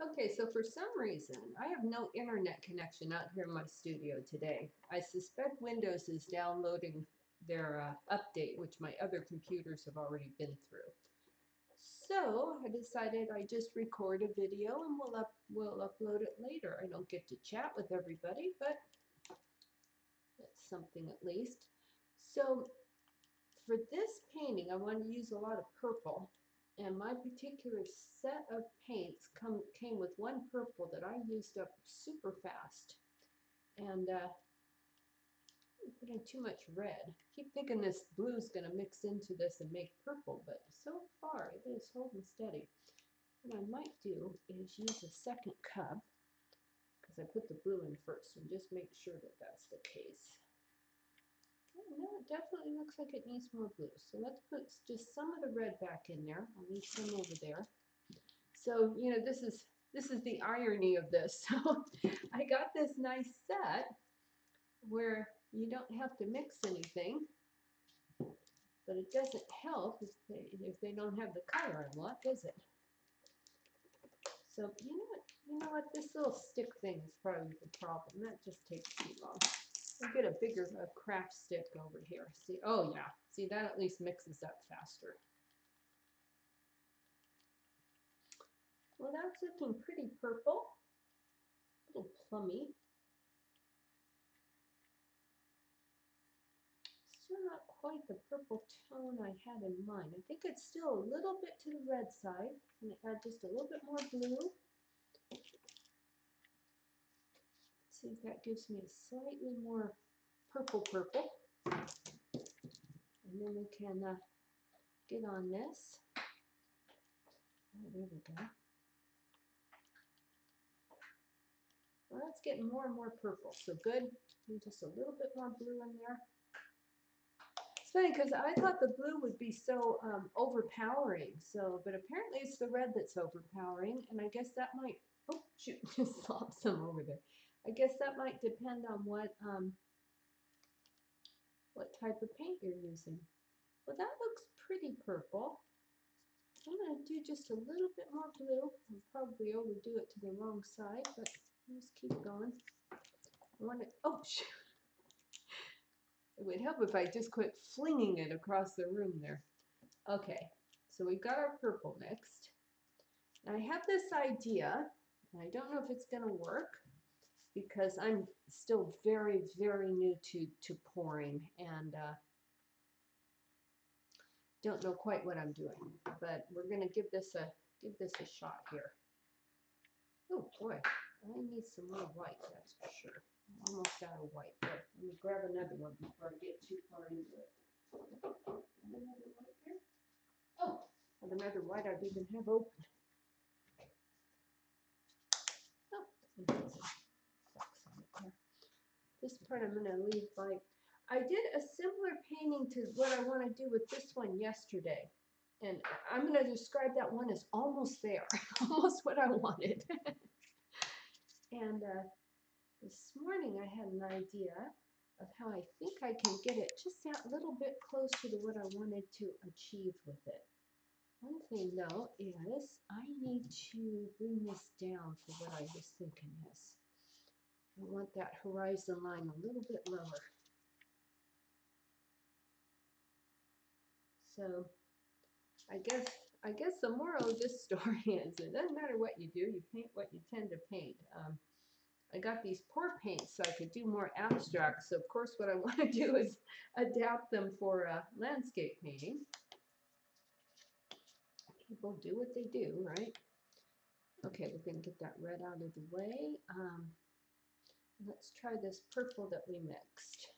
Okay, so for some reason, I have no internet connection out here in my studio today. I suspect Windows is downloading their update, which my other computers have already been through. So I decided I just record a video and we'll upload it later. I don't get to chat with everybody, but that's something at least. So for this painting, I wanted to use a lot of purple. And my particular set of paints came with one purple that I used up super fast. And put in too much red. I keep thinking this blue is going to mix into this and make purple, but so far it is holding steady. What I might do is use a second cup, because I put the blue in first, and just make sure that that's the case. No, it definitely looks like it needs more blue. So let's put just some of the red back in there. I'll leave some over there. So, you know, this is the irony of this. So I got this nice set where you don't have to mix anything, but it doesn't help if they don't have the color I want, does it? So you know what, this little stick thing is probably the problem. That just takes too long. I'll get a bigger craft stick over here. See, oh yeah, see, that at least mixes up faster. Well, that's looking pretty purple, a little plummy. Still not quite the purple tone I had in mind. I think it's still a little bit to the red side. I'm going to add just a little bit more blue. See if that gives me a slightly more purple. And then we can get on this. Oh, there we go. Well, that's getting more and more purple, so good. And just a little bit more blue in there. It's funny because I thought the blue would be so overpowering, but apparently it's the red that's overpowering, and I guess that might, oh shoot, just slopped some over there. I guess that might depend on what type of paint you're using. Well, that looks pretty purple. I'm going to do just a little bit more blue. I'll probably overdo it to the wrong side, but just keep going. I want to, oh shoot. It would help if I just quit flinging it across the room there. Okay, so we've got our purple mixed. Now I have this idea, and I don't know if it's going to work because I'm still very, very new to pouring and don't know quite what I'm doing. But we're going to give this a shot here. Oh boy, I need some more white, that's for sure. I'm almost out of white. But let me grab another one before I get too far into it. Another white here. Oh, I have another white I didn't have open. Oh, some sucks on it there. This part I'm going to leave white. I did a similar painting to what I want to do with this one yesterday. And I'm going to describe that one as almost there. Almost what I wanted. And this morning I had an idea of how I think I can get it just that little bit closer to what I wanted to achieve with it. One thing though is I need to bring this down for what I was thinking is. I want that horizon line a little bit lower. So I guess the moral of this story is it doesn't matter what you do, you paint what you tend to paint. I got these pour paints so I could do more abstract. So of course what I want to do is adapt them for landscape painting. People do what they do, right? Okay, we're going to get that red out of the way. Let's try this purple that we mixed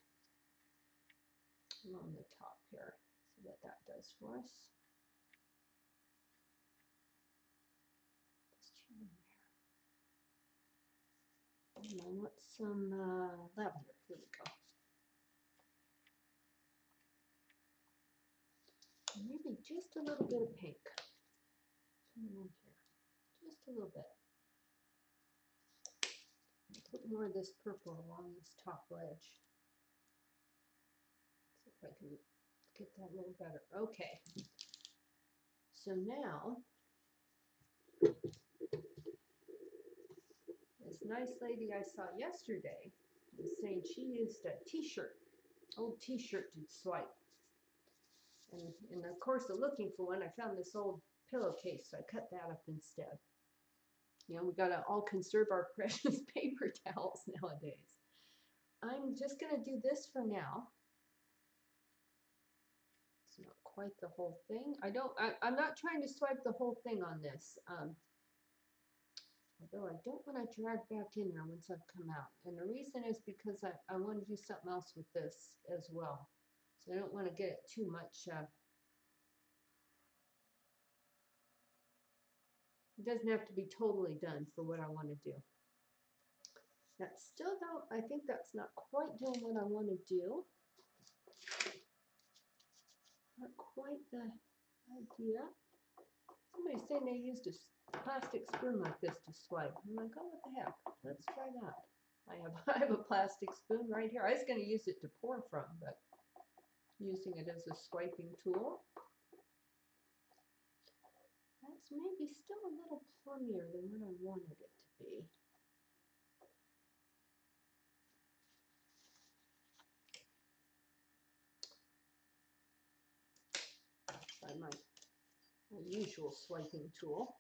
along the top here. See what that does for us. Just try there. And I want some lavender. Here we go. And maybe just a little bit of pink. In here. Just a little bit. Put more of this purple along this top ledge. See if I can get that a little better. Okay. So now nice lady I saw yesterday was saying she used a t-shirt, old t-shirt to swipe. And in the course of looking for one, I found this old pillowcase, so I cut that up instead. You know, we gotta all conserve our precious paper towels nowadays. I'm just gonna do this for now. It's not quite the whole thing. I'm not trying to swipe the whole thing on this. Although I don't want to drag back in there once I've come out. And the reason is because I want to do something else with this as well. So I don't want to get it too much. It doesn't have to be totally done for what I want to do. That's still though, I think that's not quite doing what I want to do. Not quite the idea. Somebody's saying they used a plastic spoon like this to swipe. I'm like, oh, what the heck? Let's try that. I have a plastic spoon right here. I was going to use it to pour from, but using it as a swiping tool. That's maybe still a little plummier than what I wanted it to be. Try my usual swiping tool.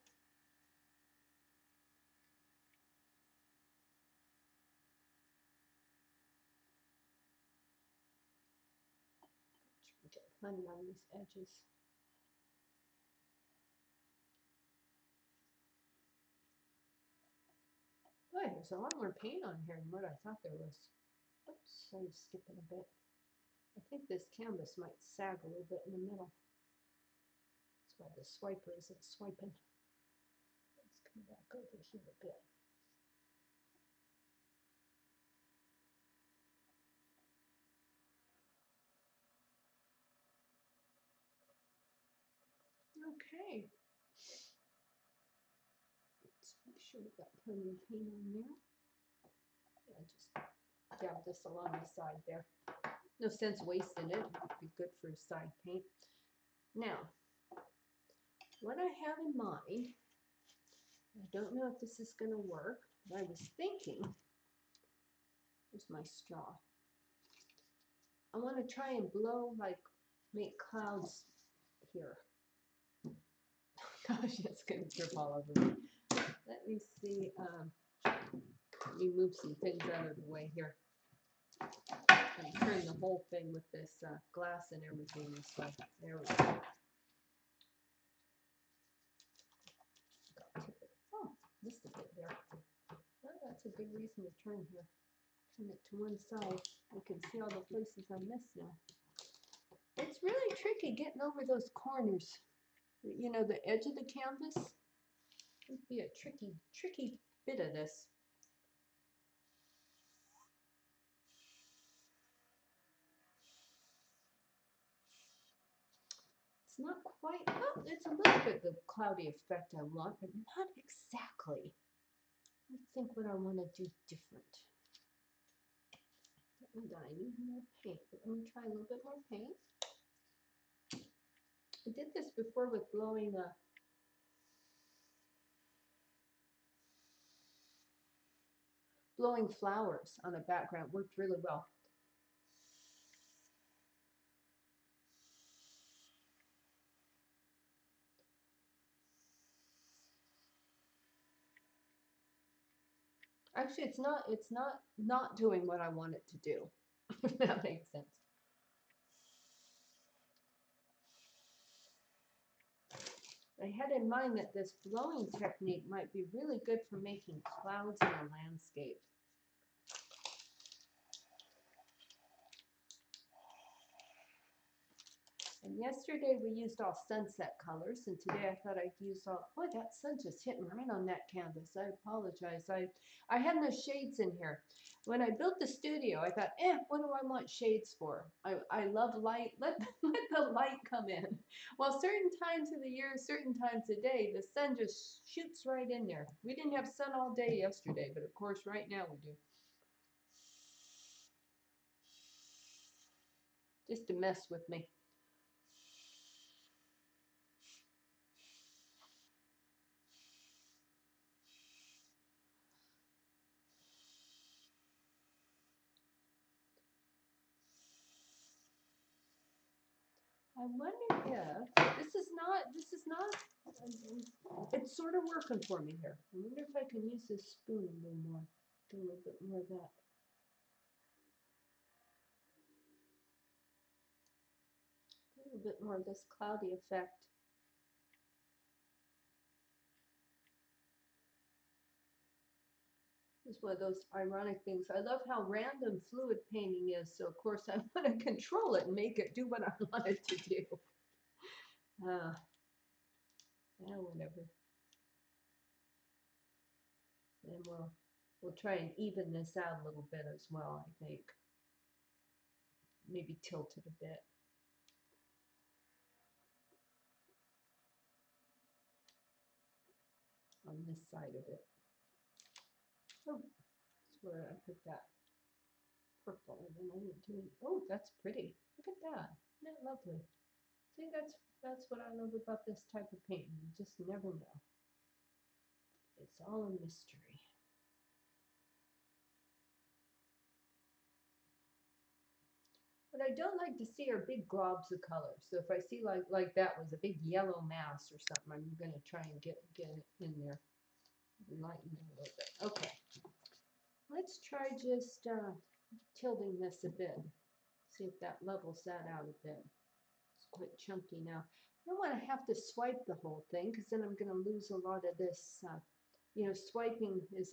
Try to get plenty on these edges. Boy, there's a lot more paint on here than what I thought there was. Oops, I'm skipping a bit. I think this canvas might sag a little bit in the middle. That's why the swiper isn't swiping. Let's come back over here a bit. Okay. Let's make sure we've got plenty of paint on there. I just dab this along the side there. No sense wasting it. It'd be good for a side paint. Now, what I have in mind, I don't know if this is going to work, but I was thinking, here's my straw. I want to try and blow, like, make clouds here. Gosh, that's going to drip all over me. Let me see. Let me move some things out of the way here. And turn the whole thing with this glass and everything this way. There we go. Oh, just a bit there. Well, that's a good reason to turn here. Turn it to one side. You can see all the places I missed now. It's really tricky getting over those corners. You know, the edge of the canvas would be a tricky bit of this. It's not quite, well, it's a little bit the cloudy effect I want, but not exactly. Let me think what I want to do different. And I need more paint, but let me try a little bit more paint. I did this before with blowing flowers on a background. Worked really well. Actually, it's not doing what I want it to do. If that makes sense. I had in mind that this blowing technique might be really good for making clouds in a landscape. And yesterday we used all sunset colors, and today I thought I'd use all, boy, that sun just hitting right on that canvas. I apologize. I had no shades in here. When I built the studio, I thought, what do I want shades for? I love light. Let the light come in. Well, certain times of the year, certain times of day, the sun just shoots right in there. We didn't have sun all day yesterday, but of course right now we do. Just to mess with me. I wonder if this is not, it's sort of working for me here. I wonder if I can use this spoon a little more, do a little bit more of that. A little bit more of this cloudy effect. It's one of those ironic things. I love how random fluid painting is, so of course I want to control it and make it do what I want it to do. Yeah, whatever. And we'll try and even this out a little bit as well, I think. Maybe tilt it a bit. On this side of it. Oh, that's where I put that purple, and then I didn't do it. Oh, that's pretty. Look at that. Isn't that lovely? See, that's what I love about this type of painting. You just never know. It's all a mystery. What I don't like to see are big globs of color. So if I see like that was a big yellow mass or something, I'm going to try and get it in there. Lighten it a little bit. Okay. Let's try just tilting this a bit. See if that levels that out a bit. It's quite chunky now. I don't want to have to swipe the whole thing because then I'm going to lose a lot of this. You know, swiping is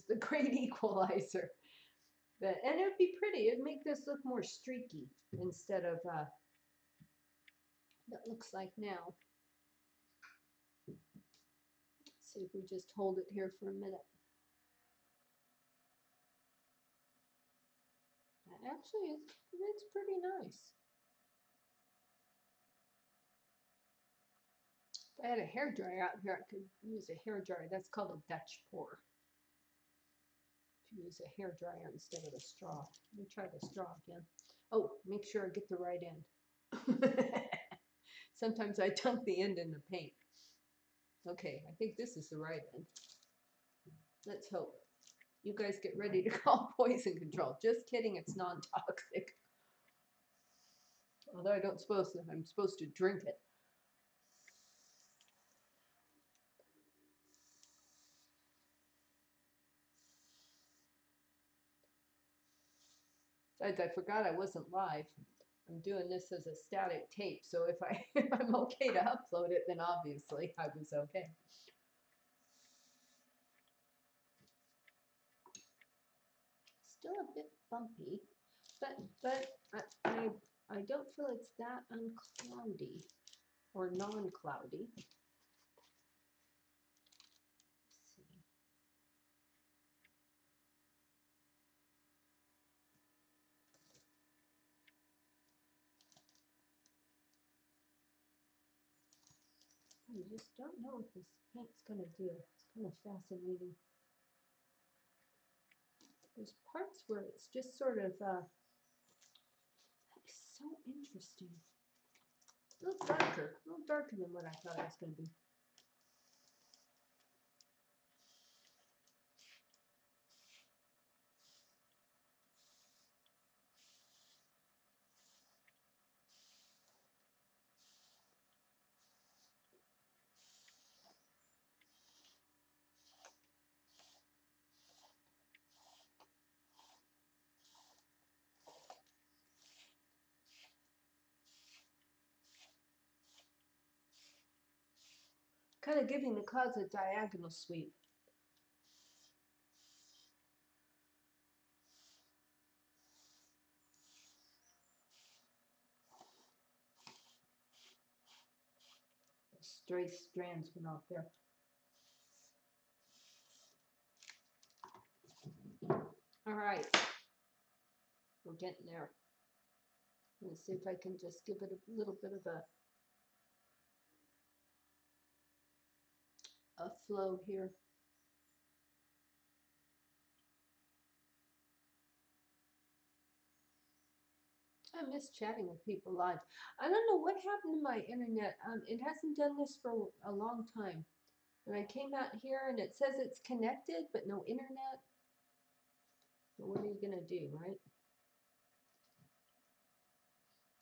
the great equalizer. And it would be pretty. It'd make this look more streaky instead of that looks like now. Let's see if we just hold it here for a minute. Actually, it's pretty nice. If I had a hairdryer out here, I could use a hairdryer. That's called a Dutch pour. To use a hairdryer instead of a straw. Let me try the straw again. Oh, make sure I get the right end. Sometimes I dunk the end in the paint. Okay, I think this is the right end. Let's hope. You guys get ready to call poison control. Just kidding, it's non-toxic. Although I'm supposed to drink it. Besides, I forgot I wasn't live. I'm doing this as a static tape, so if I'm okay to upload it, then obviously I was okay. Still a bit bumpy, but I don't feel it's that uncloudy or non-cloudy. You just don't know what this paint's going to do. It's kind of fascinating. There's parts where it's just sort of so interesting. A little darker than what I thought it was going to be. Kind of giving the clouds a diagonal sweep. Stray strands went off there. All right, we're getting there. Let's see if I can just give it a little bit of a flow here. I miss chatting with people live. I don't know what happened to my internet. It hasn't done this for a long time. And I came out here and it says it's connected, but no internet. So what are you going to do, right?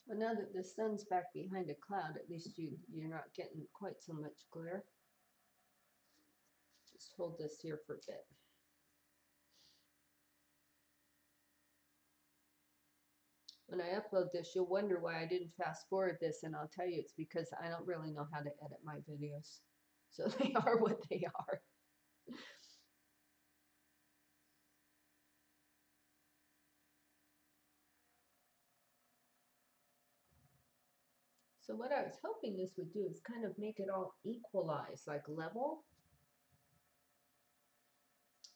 Well, now that the sun's back behind a cloud, at least you're not getting quite so much glare. Just hold this here for a bit. When I upload this, you'll wonder why I didn't fast forward this, and I'll tell you it's because I don't really know how to edit my videos. So they are what they are. So what I was hoping this would do is kind of make it all equalize, like level.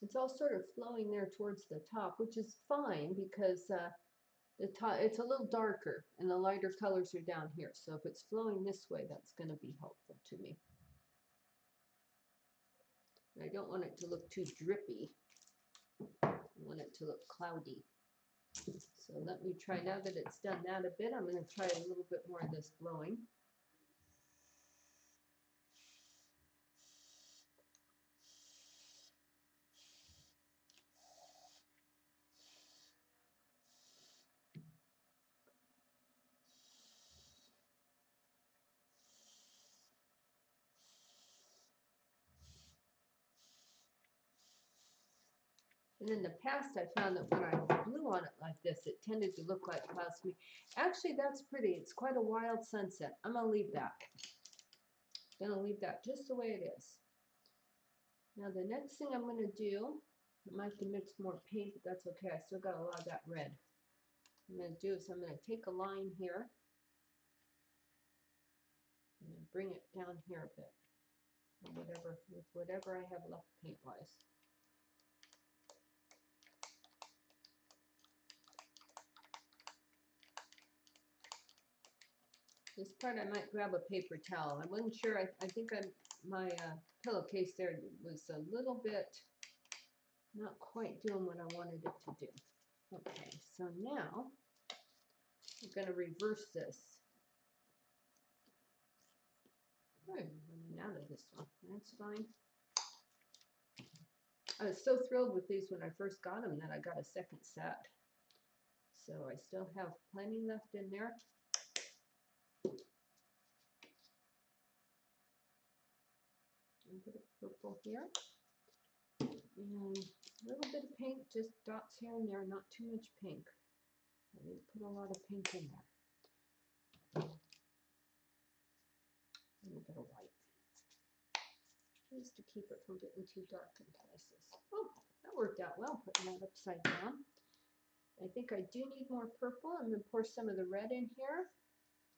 It's all sort of flowing there towards the top, which is fine because the top, it's a little darker and the lighter colors are down here. So if it's flowing this way, that's going to be helpful to me. I don't want it to look too drippy. I want it to look cloudy. So let me try, now that it's done that a bit, I'm going to try a little bit more of this blowing. And in the past, I found that when I blew on it like this, it tended to look like clouds to me. Actually, that's pretty. It's quite a wild sunset. I'm going to leave that. I'm going to leave that just the way it is. Now, the next thing I'm going to do, I might have to mix more paint, but that's okay. I still got a lot of that red. What I'm going to do is I'm going to take a line here. I'm going to bring it down here a bit. With whatever I have left paint-wise. This part I might grab a paper towel. I wasn't sure. I think my pillowcase there was a little bit not quite doing what I wanted it to do. Okay, so now I'm going to reverse this. I'm running out of this one. That's fine. I was so thrilled with these when I first got them that I got a second set. So I still have plenty left in there. A bit of purple here. And a little bit of pink, just dots here and there, not too much pink. I didn't put a lot of pink in there. A little bit of white. Just to keep it from getting too dark in places. Oh, that worked out well, putting that upside down. I think I do need more purple. I'm going to pour some of the red in here.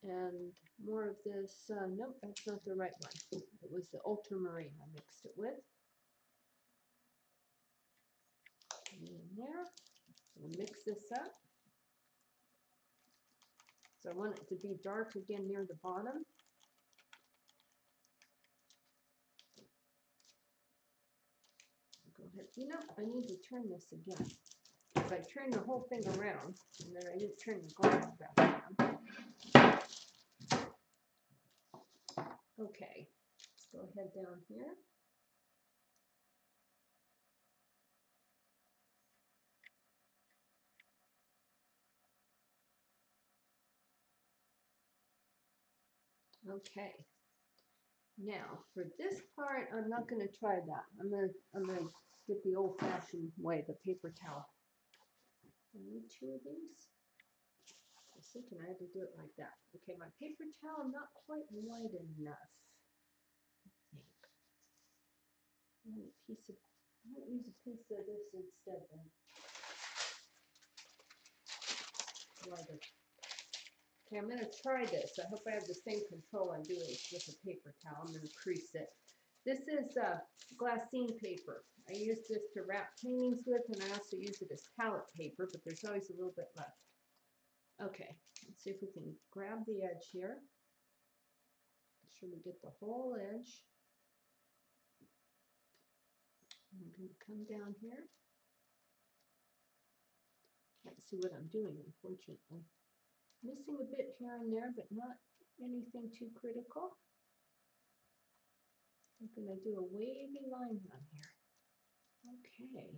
And more of this, nope, that's not the right one. It was the ultramarine I mixed it with. In there. I'm going to mix this up. So I want it to be dark again near the bottom. Go ahead. You know, I need to turn this again. Because I turned the whole thing around, and then I didn't turn the glass back around. Okay, let's go ahead down here. Okay. Now, for this part, I'm not going to try that. I'm gonna get the old-fashioned way, the paper towel. I need two of these. I was thinking I had to do it like that. Okay, my paper towel not quite wide enough. I think. I might use a piece of this instead then. Lighter. Okay, I'm going to try this. I hope I have the same control I'm doing with a paper towel. I'm going to crease it. This is glassine paper. I use this to wrap paintings with, and I also use it as palette paper, but there's always a little bit left. Okay, let's see if we can grab the edge here. Make sure we get the whole edge. I'm going to come down here. Can't see what I'm doing, unfortunately. Missing a bit here and there, but not anything too critical. I'm going to do a wavy line down here. Okay,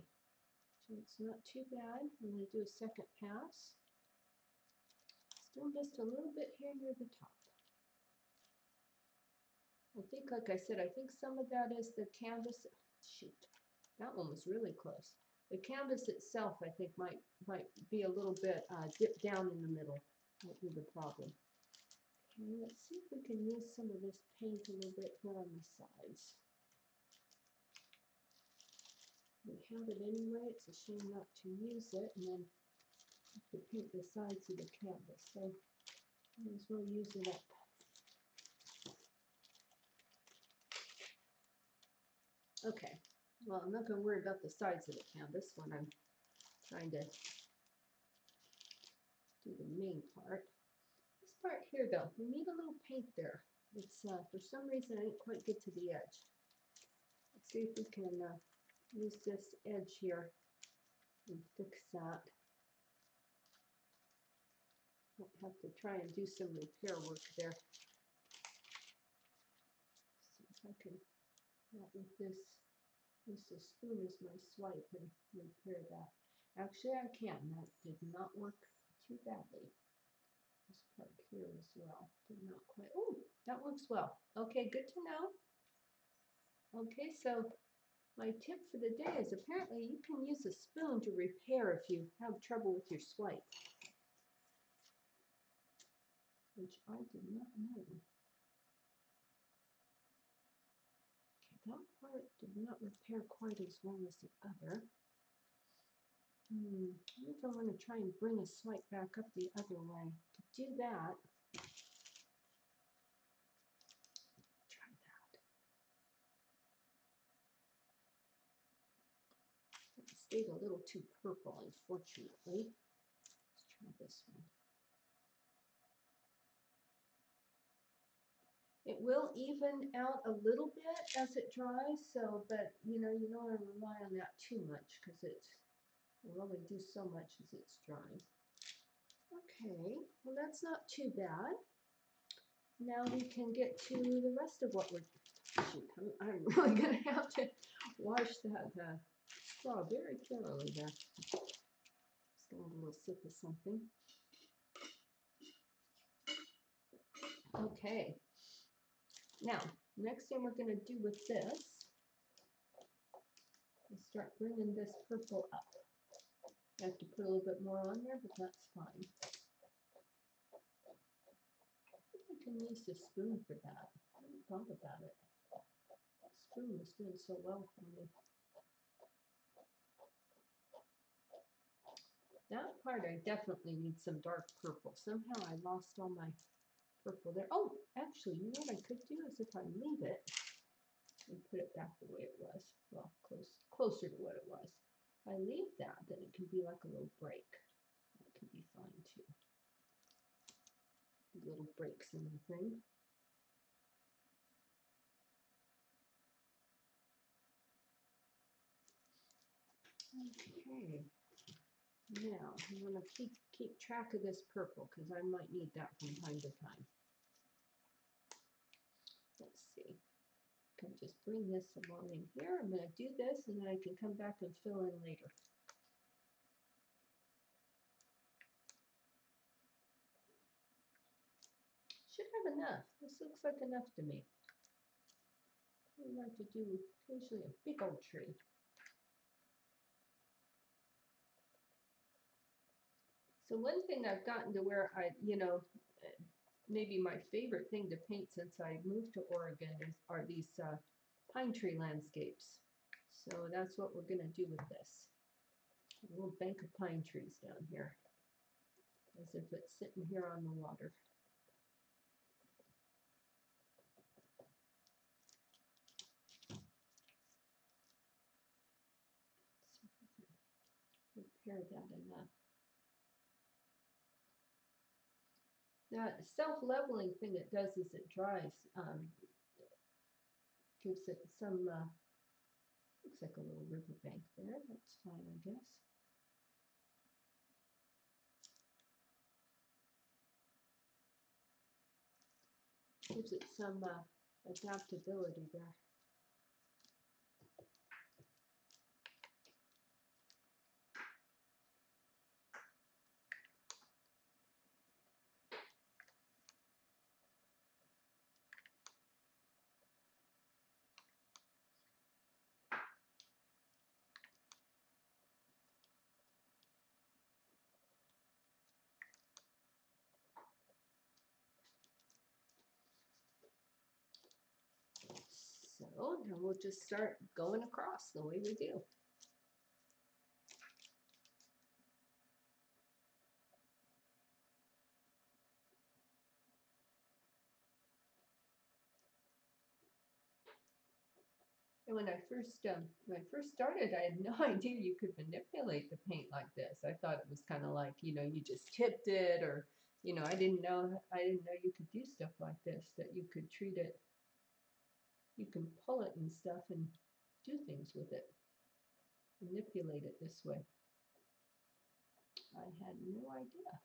so it's not too bad. I'm going to do a second pass. and just a little bit here near the top. I think, like I said, I think some of that is the canvas. Shoot, that one was really close. The canvas itself, I think, might be a little bit dipped down in the middle. Might be the problem. Okay, let's see if we can use some of this paint a little bit here on the sides. We have it anyway. It's a shame not to use it, and then have to paint the sides of the canvas. So might as well use it up. Okay, well, I'm not going to worry about the sides of the canvas when I'm trying to do the main part. This part here, though, we need a little paint there. It's, for some reason, I didn't quite get to the edge. Let's see if we can use this edge here and fix that. Might have to try and do some repair work there. See if I can, with this, use the spoon as my swipe and repair that. Actually, I can. That did not work too badly. This part here as well did not quite. Oh, that works well. Okay, good to know. Okay, so my tip for the day is apparently you can use a spoon to repair if you have trouble with your swipe, which I did not know. Okay, that part did not repair quite as well as the other. I wonder if I want to try and bring a swipe back up the other way. To do that, try that. It stayed a little too purple, unfortunately. Let's try this one. It will even out a little bit as it dries, so, but you don't want to rely on that too much because it will only do so much as it's drying. Okay, well that's not too bad. Now we can get to the rest of what we're, shoot, I'm really going to have to wash that straw very thoroughly there. Just gonna have a little sip of something. Okay. Now, next thing we're going to do with this is start bringing this purple up. I have to put a little bit more on there, but that's fine. I can use the spoon for that. I hadn't thought about it. That spoon was doing so well for me. That part I definitely need some dark purple. Somehow I lost all my purple there. Oh, actually, you know what I could do is if I leave it and put it back the way it was. Well, closer to what it was. If I leave that, then it can be like a little break. That could be fine too. Little breaks in the thing. Okay. Now I'm going to keep track of this purple because I might need that from time to time. Let's see. I can just bring this along in here. I'm going to do this and then I can come back and fill in later. Should have enough. This looks like enough to me. I like to do occasionally a big old tree. So one thing I've gotten to where maybe my favorite thing to paint since I moved to Oregon are these pine tree landscapes. So that's what we're going to do with this. A little bank of pine trees down here, as if it's sitting here on the water. See if we can repair that enough. That self-leveling thing it does as it dries gives it some, looks like a little riverbank there. That's fine, I guess. Gives it some adaptability there. So now we'll just start going across the way we do. And when I first started, I had no idea you could manipulate the paint like this. I thought it was kind of like, you know, you just tipped it, or, you know, I didn't know you could do stuff like this, that you could treat it, you can pull it and stuff and do things with it, manipulate it this way. I had no idea.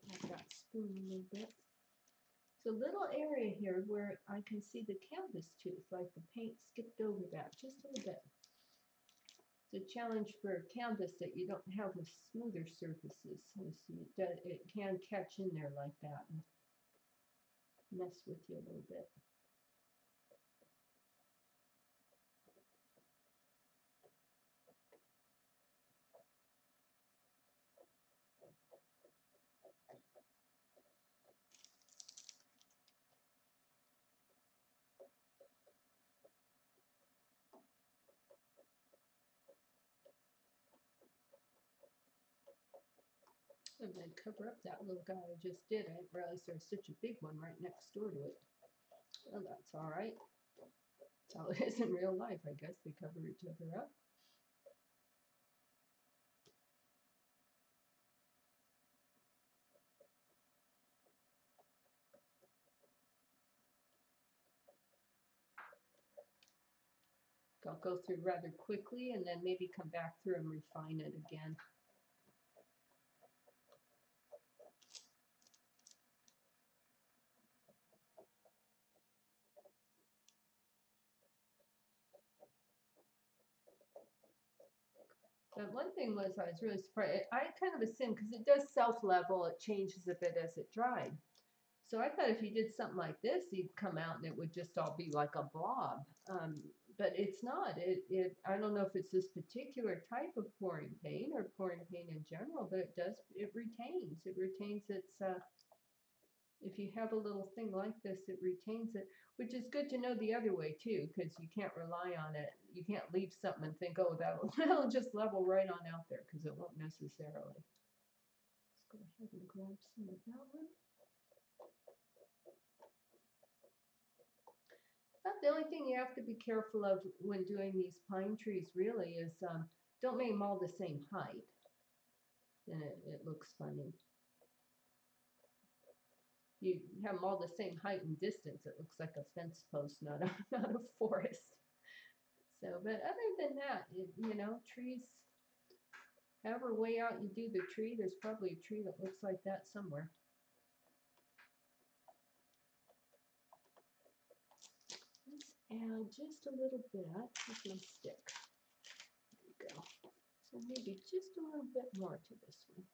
Grab that spoon a little bit. It's a little area here where I can see the canvas tooth, like the paint skipped over that just a little bit. It's a challenge for canvas that you don't have with smoother surfaces. It can catch in there like that and mess with you a little bit. I'm going to cover up that little guy I just did. I didn't realize there was such a big one right next door to it. Well, that's all right. That's how it is in real life, I guess. They cover each other up. I'll go through rather quickly and then maybe come back through and refine it again. But one thing was, I was really surprised. I kind of assumed, because it does self-level, it changes a bit as it dried. So I thought if you did something like this, you'd come out and it would just all be like a blob. But it's not. I don't know if it's this particular type of pouring paint or pouring paint in general, but it retains. It retains its, if you have a little thing like this, it retains it, which is good to know the other way too, because you can't rely on it. You can't leave something and think, oh, that'll just level right on out there, because it won't necessarily. Let's go ahead and grab some of that one. About the only thing you have to be careful of when doing these pine trees really is don't make them all the same height. Then it looks funny. You have them all the same height and distance, it looks like a fence post, not a forest. So, but other than that, you know, trees, however way out you do the tree, there's probably a tree that looks like that somewhere. Let's add just a little bit with my stick. There we go. So maybe just a little bit more to this one.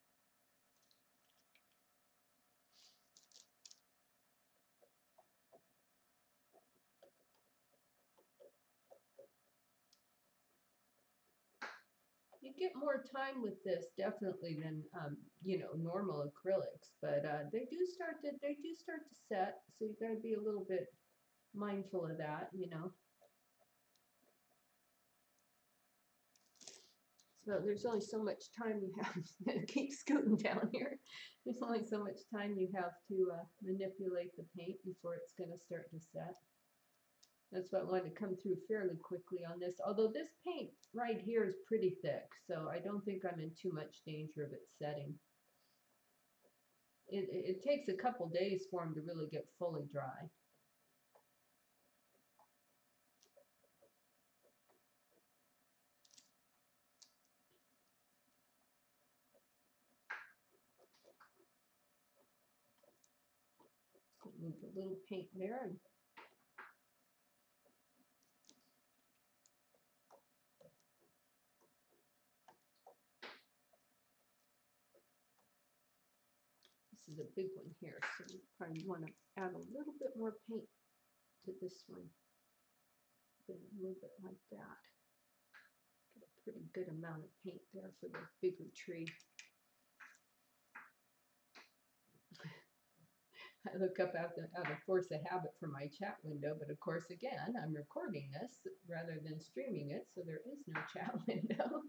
You get more time with this definitely than you know, normal acrylics, but they do start to set, so you got to be a little bit mindful of that, you know. So there's only so much time you have. Keep scooting down here. There's only so much time you have to manipulate the paint before it's going to start to set. That's why I wanted to come through fairly quickly on this. Although this paint right here is pretty thick, so I don't think I'm in too much danger of it setting. It takes a couple days for them to really get fully dry. So move a little paint there. And is a big one here, so you probably want to add a little bit more paint to this one. Then a little bit like that. Get a pretty good amount of paint there for the bigger tree. I look up out of force of habit from my chat window, but of course, again, I'm recording this rather than streaming it, so there is no chat window.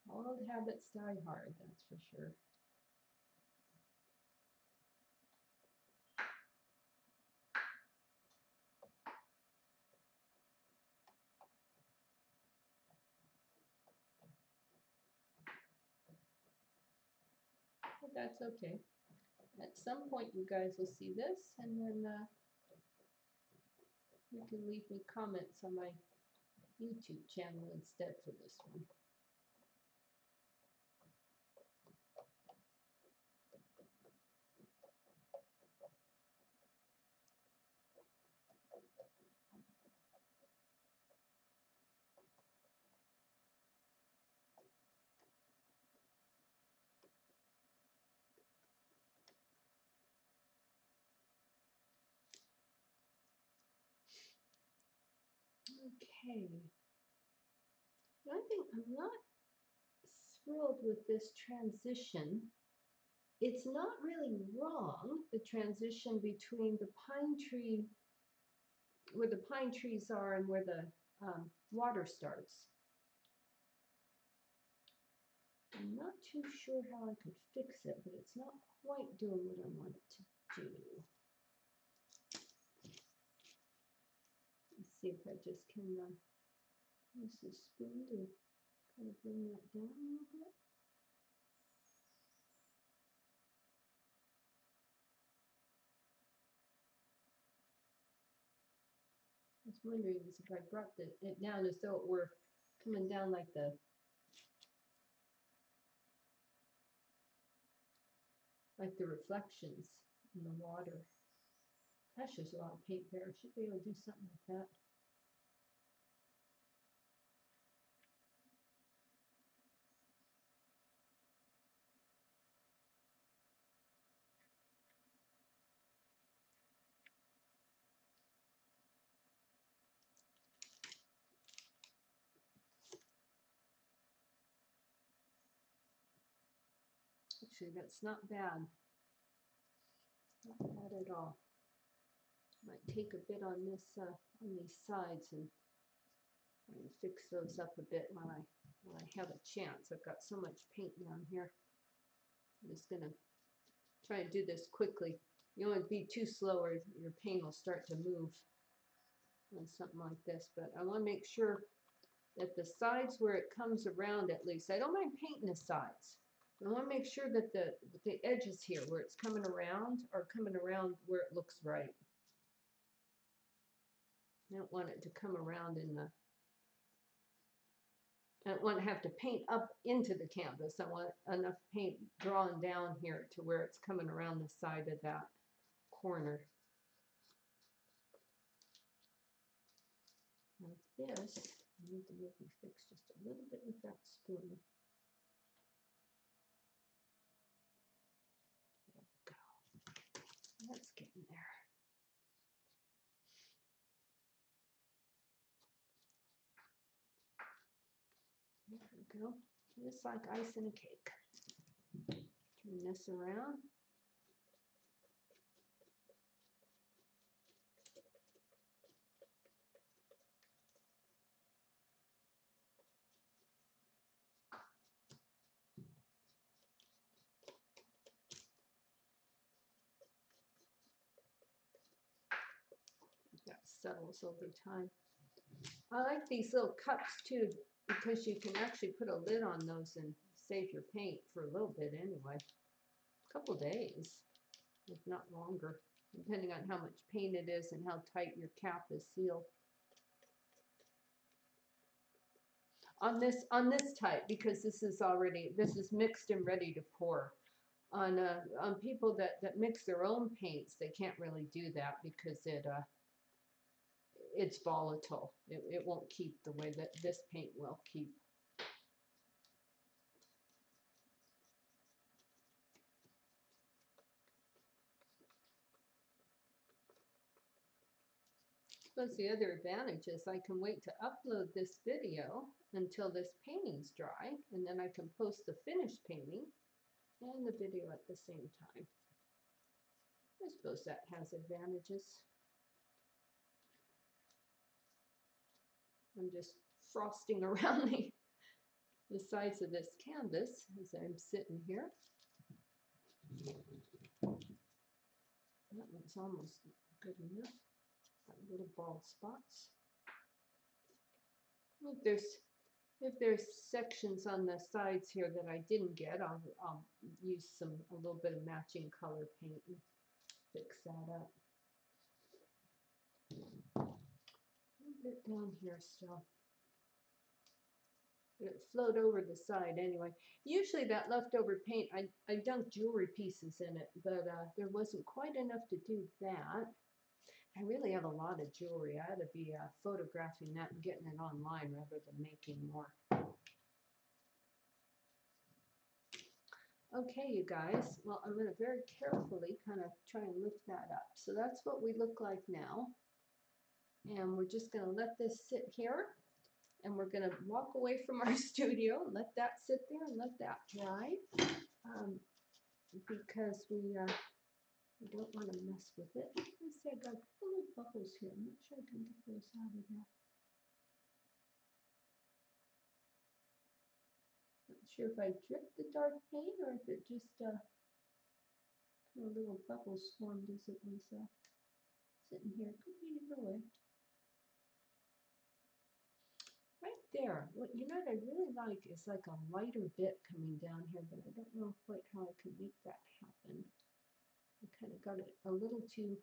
Old habits die hard, that's for sure. But that's okay. At some point, you guys will see this, and then you can leave me comments on my YouTube channel instead for this one. Okay. One thing I'm not thrilled with this transition. It's not really wrong, the transition between the pine tree, where the pine trees are and where the water starts. I'm not too sure how I could fix it, but it's not quite doing what I want it to do. Let's see if I just can use this spoon to kind of bring that down a little bit. I was wondering if I brought it down as though it were coming down like the reflections in the water. Gosh, there's a lot of paint there. I should be able to do something with that. Actually, that's not bad. Not bad at all. Might take a bit on this on these sides and try and fix those up a bit while I have a chance. I've got so much paint down here. I'm just gonna try to do this quickly. You don't want to be too slow or your paint will start to move on something like this. But I want to make sure that the sides where it comes around, at least, I don't mind painting the sides. I want to make sure that the edges here where it's coming around are coming around where it looks right. I don't want it to come around in the, I don't want to have to paint up into the canvas. I want enough paint drawn down here to where it's coming around the side of that corner. Now this, I need to maybe fix just a little bit with that spoon. There we go. That's getting there. There we go. Just like ice in a cake. Turn this around. That settles over time. I like these little cups too, because you can actually put a lid on those and save your paint for a little bit anyway. A couple days, if not longer, depending on how much paint it is and how tight your cap is sealed. On this type, because this is mixed and ready to pour. On people that mix their own paints, they can't really do that because it's volatile. It won't keep the way that this paint will keep. Suppose the other advantage is I can wait to upload this video until this painting's dry, and then I can post the finished painting and the video at the same time. I suppose that has advantages. I'm just frosting around the sides of this canvas as I'm sitting here. That one's almost good enough. Got little bald spots. If there's sections on the sides here that I didn't get, I'll use a little bit of matching color paint and fix that up. A little bit down here still. It flowed over the side anyway. Usually that leftover paint, I dunk jewelry pieces in it, but there wasn't quite enough to do that. I really have a lot of jewelry. I ought to be photographing that and getting it online rather than making more. Okay, you guys. Well, I'm going to very carefully kind of try and lift that up. So that's what we look like now. And we're just going to let this sit here. And we're going to walk away from our studio and let that sit there and let that dry. Because we don't want to mess with it. Let's see, I got little bubbles here. I'm not sure I can get those out of there. Not sure if I dripped the dark paint or if it just little bubbles formed as it was sitting here. Could be either way. Right there. What I really like is like a lighter bit coming down here, but I don't know quite how I can make that happen. I kind of got it a little too.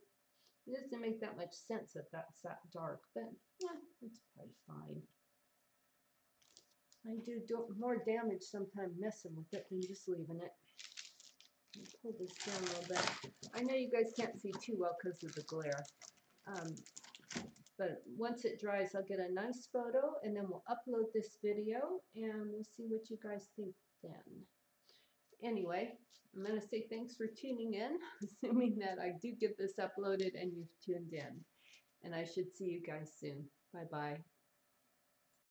It doesn't make that much sense that that's that dark, but yeah, it's probably fine. I do more damage sometimes messing with it than just leaving it. I'll pull this down a little bit. I know you guys can't see too well because of the glare. But once it dries, I'll get a nice photo and then we'll upload this video and we'll see what you guys think then. Anyway, I'm going to say thanks for tuning in, assuming that I do get this uploaded and you've tuned in. And I should see you guys soon. Bye-bye.